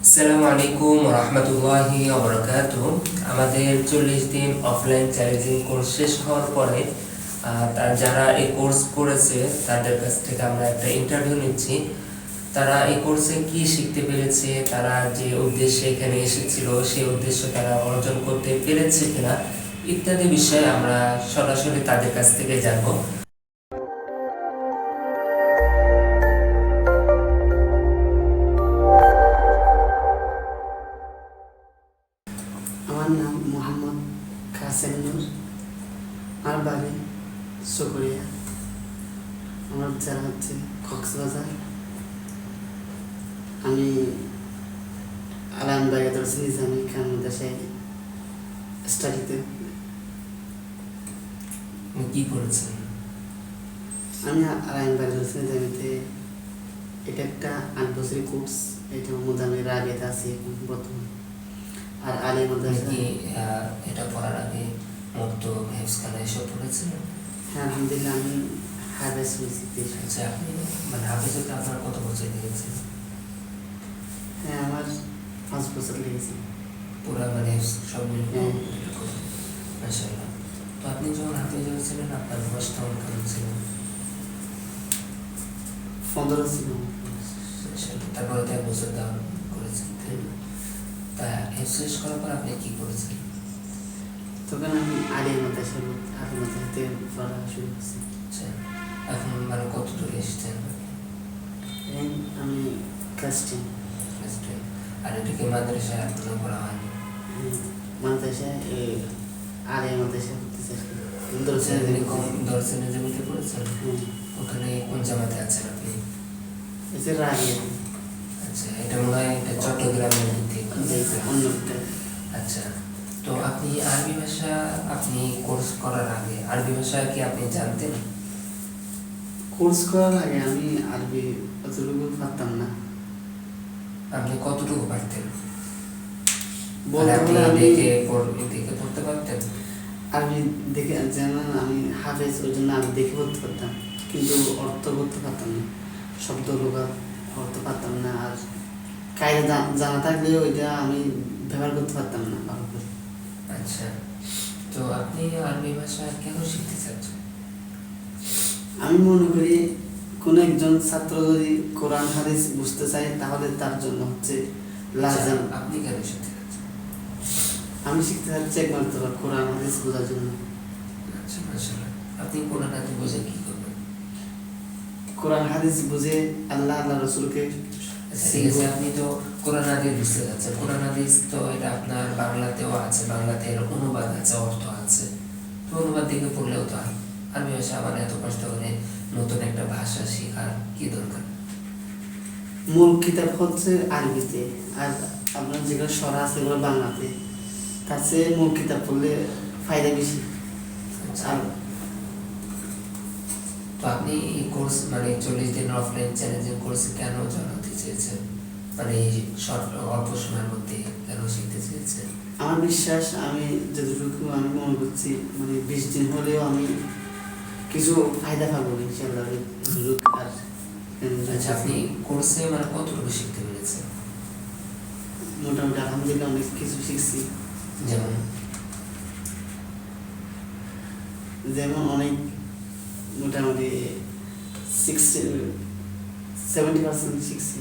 আসসালামু আলাইকুম রহমতুল্লাহি আমাদের 40 দিন অফলাইন চ্যালেঞ্জিং কোর্স শেষ হওয়ার পরে যারা এই কোর্স করেছে তাদের কাছ থেকে আমরা একটা ইন্টারভিউ নিচ্ছি। তারা এই কোর্সে কি শিখতে পেরেছে, তারা যে উদ্দেশ্যে এখানে এসেছিল সেই উদ্দেশ্য তারা অর্জন করতে পেরেছে কিনা ইত্যাদি বিষয়ে আমরা সরাসরি তাদের কাছ থেকে জানবো। আমার নাম মোহাম্মদ কাসেম নূর, আমার বাড়ি সুকুরিয়া, আমার জেলা হচ্ছে কক্সবাজার। আমি আলামবাগ নিজামী খান মাদ্রাসায় স্টাডিতে কি করেছেন? আমি আলামবাগ নিজামীতে এটা একটা 8 বছরের কোর্স। এটা মোদামের রাবিয়াতে আছে এখন বর্তমানে। আর আলী মাদ্রাসা এটা পড়ার আগে মুক্তো হেফসখানা এসব পড়েছেন? হ্যাঁ, আলহামদুলিল্লাহ আমি হাফেজ হয়েছি। আচ্ছা, আপনি মানে হাফেজ হতে আপনার কত বছর লেগেছে? হ্যাঁ, আমার 5 বছর লেগেছে। পুরা মানে সব মিলিয়ে মাশাআল্লাহ। তো আপনি যখন হাফেজ হয়েছিলেন আপনার বয়স কেমন ছিল? 15 ছিল। তারপরে তো 1 বছর দান করেছেন, তা হেফজ শেষ করার পর আপনি কি করেছেন? তখন আমি আলিয়া মাদ্রাসাতে পড়া শুরু করছি। আচ্ছা, এখন মানে কত দূরে এসেছেন? আমি ক্লাস 10। আর এটাকে মাদ্রাসায় আপনার পড়া হয়নি? মাদ্রাসায় আলিয়া মাদ্রাসায় দর্শনে জমিতে পড়েছেন? ওখানে কোন জামাতে আছেন আপনি? রাগিয়া। আচ্ছা, এটা মনে হয় এটা চট্টগ্রামের মধ্যে। আচ্ছা, তো আপনি আরবি ভাষা আপনি কোর্স করার আগে আরবি ভাষা কি আপনি জানতেন? কোর্স করার আগে আমি আরবি অতটুকু পারতাম না। আপনি কতটুকু পারতেন? বলতে আপনি দেখে পড়তে পারতেন? আরবি দেখে, যেমন আমি হাফেজ, ওই জন্য আমি দেখে পড়তে পারতাম, কিন্তু অর্থ করতে পারতাম না। শব্দ লোকাল অর্থ পারতাম না। আর কায়দা জানা থাকলেও ওইটা আমি ব্যবহার করতে পারতাম না ভালো করে। আচ্ছা, তো আপনি আরবি ভাষা কেন শিখতে চাচ্ছেন? আমি মনে করি কোনো একজন ছাত্র যদি কোরআন হাদিস বুঝতে চায় তাহলে তার জন্য হচ্ছে লাজাম। আপনি কেন শিখতে চাচ্ছেন? আমি শিখতে চাচ্ছি একমাত্র কোরআন হাদিস বোঝার জন্য। আচ্ছা, মাশাআল্লাহ। আপনি কোরআন হাদিস বুঝে কি করবেন? কোরআন হাদিস বুঝে আল্লাহ রসুলকে। আপনি তো কোরআন হাদিস বুঝতে যাচ্ছেন, কোরআন হাদিস তো এটা আপনার বাংলাতেও আছে, বাংলাতে এর অনুবাদ আছে, অর্থ আছে। তো অনুবাদ দেখে পড়লেও তো আরবি ভাষা আবার এত কষ্ট করে নতুন একটা ভাষা শেখার কি দরকার? মূল কিতাব হচ্ছে আরবিতে, আর আপনার যেগুলো সরা আছে এগুলো বাংলাতে। তার চেয়ে মূল কিতাব পড়লে ফায়দা বেশি। তো আপনি এই কোর্স মানে 40 দিন অফলাইন চ্যালেঞ্জিং কোর্সে কেন জয়েন হতে চেয়েছেন? মানে এই অল্প সময়ের মধ্যে কেন শিখতে চেয়েছেন? আমার বিশ্বাস, আমি যতটুকু আমি মনে করছি, মানে 20 দিন হলেও আমি কিছু ফায়দা পাবো ইনশাআল্লাহ। আর আচ্ছা, আপনি কোর্সে মানে কতটুকু শিখতে পেরেছেন? মোটামুটি আলহামদুলিল্লাহ অনেক কিছু শিখছি। যেমন অনেক মোটামুটি 70% শিখছি।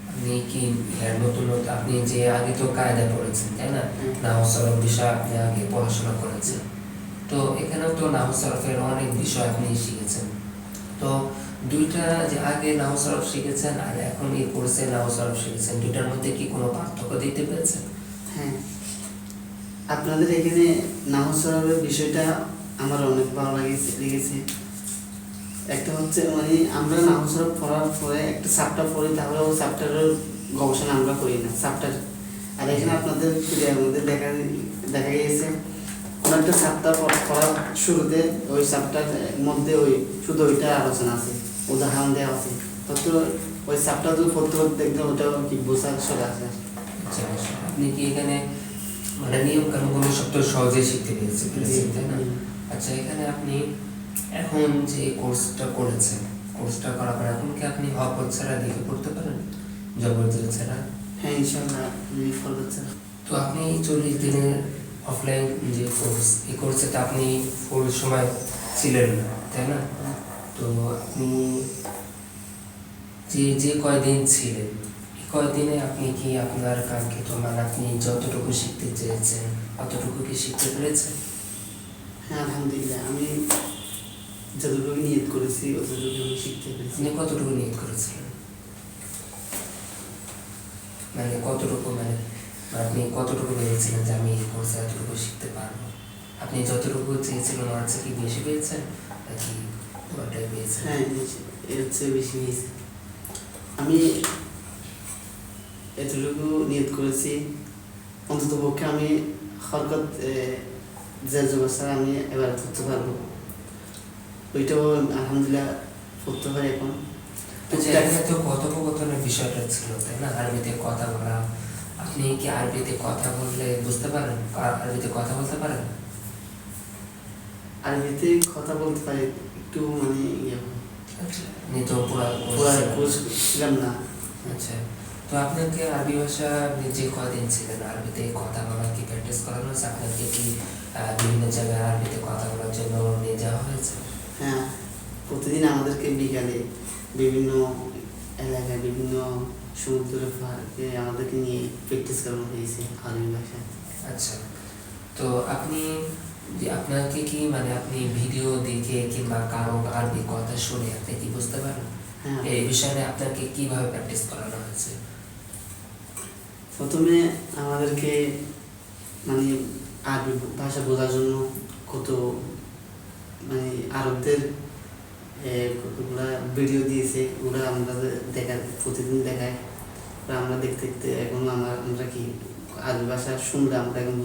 আপনি কি নতুন আপনি যে আগে তো কায়দা পড়েছেন তাই না, নাহু সরফ বিষয় আপনি আগে পড়াশোনা করেছেন, তো এখানেও তো নাহু সরফের অনেক বিষয় আপনি শিখেছেন। তো দুইটা যে আগে নাহু সরফ শিখেছেন আর এখন এই কোর্সে নাহু সরফ শিখেছেন, দুইটার মধ্যে কি কোনো পার্থক্য দিতে পেরেছেন? হ্যাঁ, আপনাদের এখানে নাহু সরফের বিষয়টা আমার অনেক ভালো লেগেছে। একটা হচ্ছে মানে আমরা নাহু সরফ পড়ার পরে একটা চ্যাপ্টার পড়ি, তাহলে ওই চ্যাপ্টারের গবেষণা আমরা করি না চ্যাপ্টার। আর এখানে আপনাদের ক্রিয়ার মধ্যে দেখা গিয়েছে কোনো একটা চ্যাপ্টার পড়ার শুরুতে ওই চ্যাপ্টার মধ্যে ওই শুধু ওইটা আলোচনা আছে, উদাহরণ দেওয়া আছে। তত ওই চ্যাপ্টার যদি পড়তে পড়তে দেখবেন ওটাও কি বোঝার চলে আসে। আচ্ছা, আপনি কি এখানে মানে নিয়ম কানুনগুলো সব তো সহজেই শিখতে পেরেছেন তাই না? আচ্ছা, এখানে আপনি এখন যে কোর্সটা করেছেন, কোর্সটা করার পর এখন কি আপনি হক ছাড়া দেখে পড়তে পারেন, জবরদস্তি ছাড়া? হ্যাঁ ইনশাআল্লাহ আমি ফলো করছি। তো আপনি 40 দিনের অফলাইন যে কোর্স, এই কোর্সে তো আপনি ফুল সময় ছিলেন না, তাই না? তো আপনি যে কয়দিন ছিলেন, এই কয়দিনে আপনি কি আপনার কাঙ্ক্ষিত মানে আপনি যতটুকু শিখতে চেয়েছেন অতটুকু কি শিখতে পেরেছেন? হ্যাঁ আলহামদুলিল্লাহ আমি যতটুকু নিয়ত করেছি অতটুকু আমি শিখতে পেরেছি। আপনি কতটুকু নিয়োগ করেছিলেন, মানে কতটুকু মানে আপনি কতটুকু ভেবেছিলেন যে আমি এই কোর্সে এতটুকু শিখতে পারবো? আপনি যতটুকু চেয়েছিলেন ওর চেয়ে কি বেশি পেয়েছেন নাকি ওটাই পেয়েছেন? হ্যাঁ এর চেয়ে বেশি হয়েছে। আমি এতটুকু নিয়ত করেছি অন্তত পক্ষে আমি হরকত যে অবস্থা আমি এবার করতে পারবো, ওইটাও আলহামদুলিল্লাহ করতে পারি এখন। আচ্ছা, এখানে তো কথোপকথনের বিষয়টা ছিল, তাই না? আরবিতে কথা বলা, আপনি কি আরবিতে কথা বললে বুঝতে পারেন? আরবিতে কথা বলতে পারেন? আরবিতে কথা বলতে পারি একটু মানে ইয়ে হয়। আচ্ছা, আপনি তো পুরা পুরা কোর্স ছিলাম না। আচ্ছা, তো আপনাকে আরবি ভাষা আপনি যে কদিন ছিলেন আরবিতে কথা বলা কি প্র্যাকটিস করানো হয়েছে? আপনাকে কি বিভিন্ন জায়গায় আরবিতে কথা বলার জন্য নিয়ে যাওয়া হয়েছে? হ্যাঁ প্রতিদিন আমাদেরকে বিকালে বিভিন্ন এলাকায় বিভিন্ন সমুদ্রের পাড়ে আমাদেরকে নিয়ে প্র্যাকটিস করানো হয়েছে আরবি ভাষা। আচ্ছা, তো আপনি যে আপনাকে কি মানে আপনি ভিডিও দেখে কিংবা কারো আরবি কথা শুনে আপনি কি বুঝতে পারেন? হ্যাঁ এই বিষয়ে আপনাকে কিভাবে প্র্যাকটিস করানো হয়েছে? প্রথমে আমাদেরকে মানে আরবি ভাষা বোঝার জন্য কত মানে আরবদের কতগুলা ভিডিও দিয়েছে, ওগুলো আমরা প্রতিদিন দেখায়। আমরা দেখতে দেখতে এখন আমরা কি আরবি ভাষা শুনলে আমরা এখন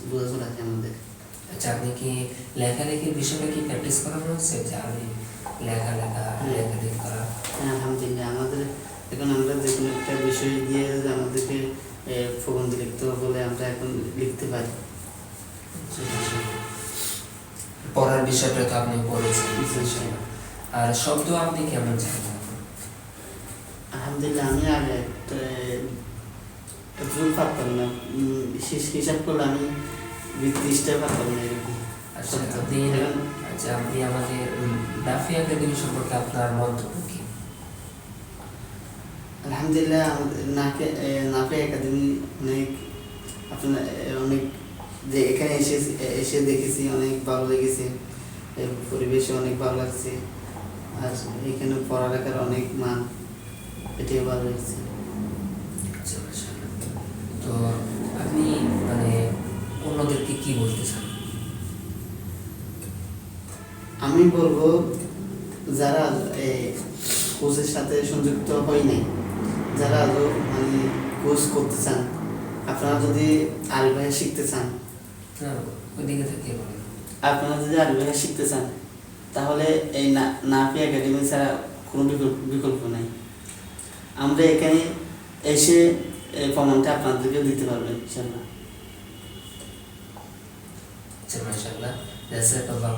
বোঝা চলে আসে আমাদের। আচ্ছা, আপনি কি লেখালেখির বিষয়টা কি প্র্যাকটিস করানো হচ্ছে যে আমি লেখালেখি করা? হ্যাঁ আলহামদুলিল্লাহ আমাদের এখন আমরা যে কোনো একটা বিষয় দিয়ে যদি আমাদেরকে প্রবন্ধ লিখতে বলে আমরা এখন লিখতে পারি। পড়ার বিষয়টা তো আপনি পড়েছেন, আর শব্দ আপনি কেমন জানেন? আলহামদুলিল্লাহ আমি আগে এতটুকু পারতাম না, হিসাব করলে আমি 30টা পারতাম না এরকম। আচ্ছা, আপনি আমাদের নাফি একাডেমি সম্পর্কে আপনার মন্তব্য কি? আলহামদুলিল্লাহ আমাদের নাফি একাডেমি অনেক আপনার অনেক যে এখানে এসে দেখেছি অনেক ভালো লেগেছে, পরিবেশে অনেক ভালো লাগছে, আর এখানে পড়ালেখার অনেক মান, এটাই ভালো লাগছে। আচ্ছা, মাশাআল্লাহ। তো আপনি মানে অন্যদেরকে কি বলতে চান? আমি বলবো যারা কোচের সাথে সংযুক্ত হয় নাই, যারা মানে কোর্স করতে চান, আপনারা যদি আরবি ভাষা শিখতে চান, ওইদিকে থেকে বলেন। আপনারা যদি আরবি ভাষা শিখতে চান তাহলে এই নাফি একাডেমি ছাড়া কোনো বিকল্প নাই। আমরা এখানে এসে এই প্রমাণটা আপনাদেরকে দিতে পারবেন ইনশাআল্লাহ। আচ্ছা, মাশাআল্লাহ, জাযাকাল্লাহ।